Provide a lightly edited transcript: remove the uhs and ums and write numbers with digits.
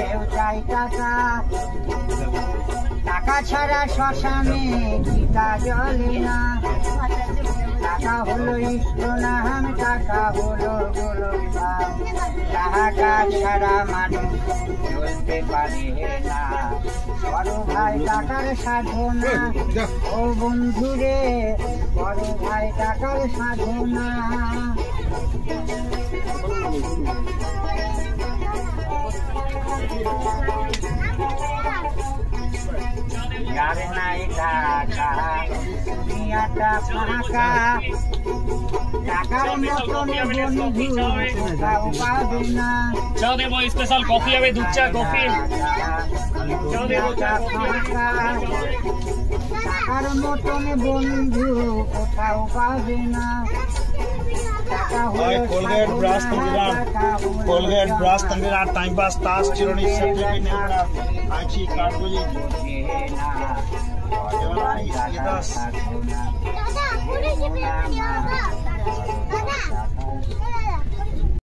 হলেও চাই টাকা, টাকা ছাড়া শ্মশানে চিতা জ্বলে না। টাকা হলো ইষ্ট নাম, টাকা হলো গোলকধাম, টাকা ছাড়া মানুষ চলতে পারে না। বড় ভাই টাকার সাধনা, ও বন্ধুরে বড় ভাই টাকার সাধনা। যার নাই টাকা দুনিয়াটা ফাঁকা, টাকার মতন বন্ধু কোথাও পাবে না। চাও দেবো স্পেশাল কফি হবে, দুধ চা কফি। টাকার মতন বন্ধু কোথাও পাবে না। कोलगेट ब्रश तंगिरान कोलगेट ब्रश तंगिरान टाइम पास तास चिरोनी सब्जी भी नहीं बना आंची काट बोली ना।